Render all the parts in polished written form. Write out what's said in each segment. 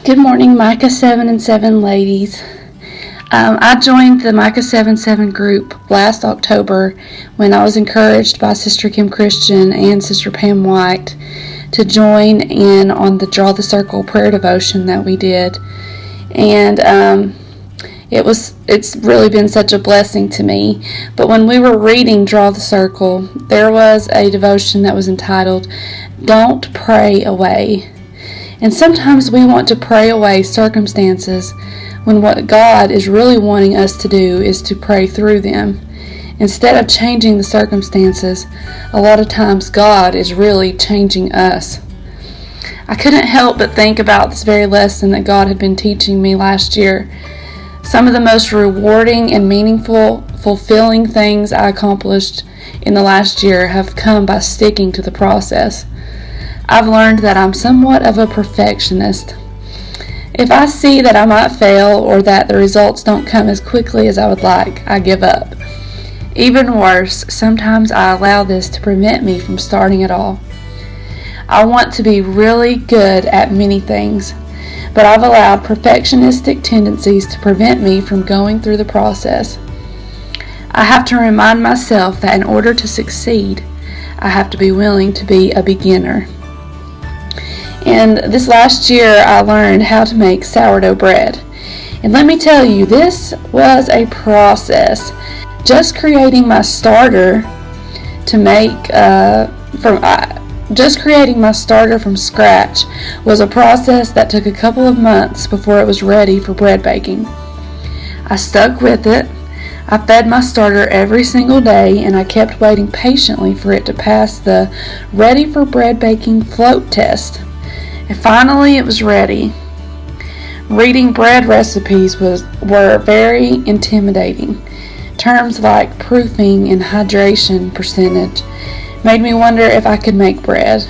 Good morning, Micah 7 and 7 ladies. I joined the Micah 7 group last October when I was encouraged by Sister Kim Christian and Sister Pam White to join in on the Draw the Circle prayer devotion that we did. And it's really been such a blessing to me. But when we were reading Draw the Circle, there was a devotion that was entitled, Don't Pray Away. And sometimes we want to pray away circumstances when what God is really wanting us to do is to pray through them. Instead of changing the circumstances, a lot of times God is really changing us. I couldn't help but think about this very lesson that God had been teaching me last year. Some of the most rewarding and meaningful, fulfilling things I accomplished in the last year have come by sticking to the process. I've learned that I'm somewhat of a perfectionist. If I see that I might fail or that the results don't come as quickly as I would like, I give up. Even worse, sometimes I allow this to prevent me from starting at all. I want to be really good at many things, but I've allowed perfectionistic tendencies to prevent me from going through the process. I have to remind myself that in order to succeed, I have to be willing to be a beginner. And this last year, I learned how to make sourdough bread. And let me tell you, this was a process. Just creating my starter from scratch was a process that took a couple of months before it was ready for bread baking. I stuck with it. I fed my starter every single day, and I kept waiting patiently for it to pass the ready for bread baking float test. And finally it was ready. Reading bread recipes were very intimidating. Terms like proofing and hydration percentage made me wonder if I could make bread.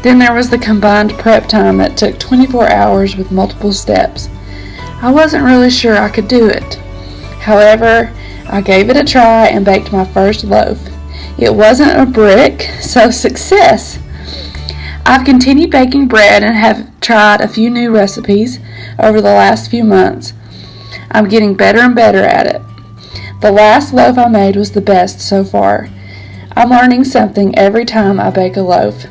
Then there was the combined prep time that took 24 hours with multiple steps. I wasn't really sure I could do it. However, I gave it a try and baked my first loaf. It wasn't a brick, so success! I've continued baking bread and have tried a few new recipes over the last few months. I'm getting better and better at it. The last loaf I made was the best so far. I'm learning something every time I bake a loaf.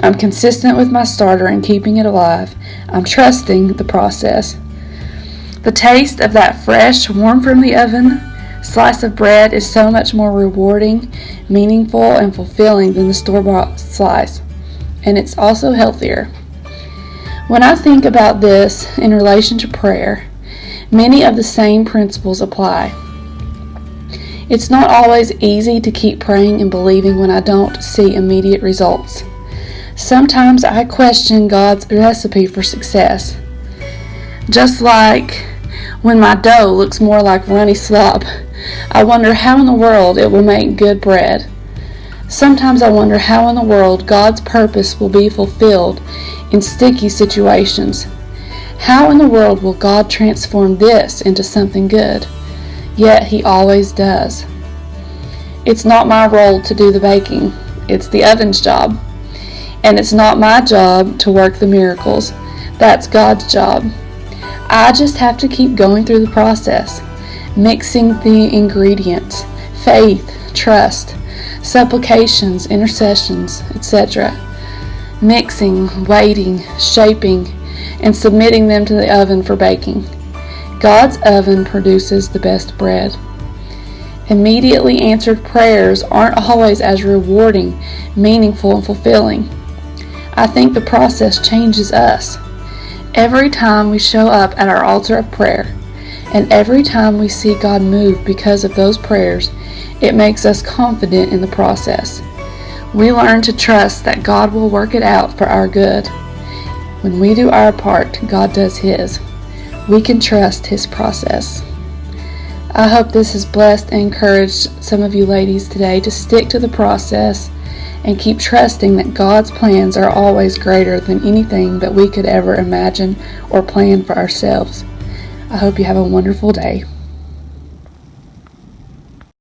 I'm consistent with my starter and keeping it alive. I'm trusting the process. The taste of that fresh, warm from the oven slice of bread is so much more rewarding, meaningful, and fulfilling than the store-bought slice. And it's also healthier. When I think about this in relation to prayer, many of the same principles apply. It's not always easy to keep praying and believing when I don't see immediate results. Sometimes I question God's recipe for success. Just like when my dough looks more like runny slop, I wonder how in the world it will make good bread. Sometimes I wonder how in the world God's purpose will be fulfilled in sticky situations. How in the world will God transform this into something good? Yet He always does. It's not my role to do the baking. It's the oven's job. And it's not my job to work the miracles. That's God's job. I just have to keep going through the process, mixing the ingredients, faith, trust, supplications, intercessions, etc. Mixing, waiting, shaping, and submitting them to the oven for baking. God's oven produces the best bread. Immediately answered prayers aren't always as rewarding, meaningful, and fulfilling. I think the process changes us. Every time we show up at our altar of prayer, and every time we see God move because of those prayers, it makes us confident in the process. We learn to trust that God will work it out for our good. When we do our part, God does His. We can trust His process. I hope this has blessed and encouraged some of you ladies today to stick to the process and keep trusting that God's plans are always greater than anything that we could ever imagine or plan for ourselves. I hope you have a wonderful day.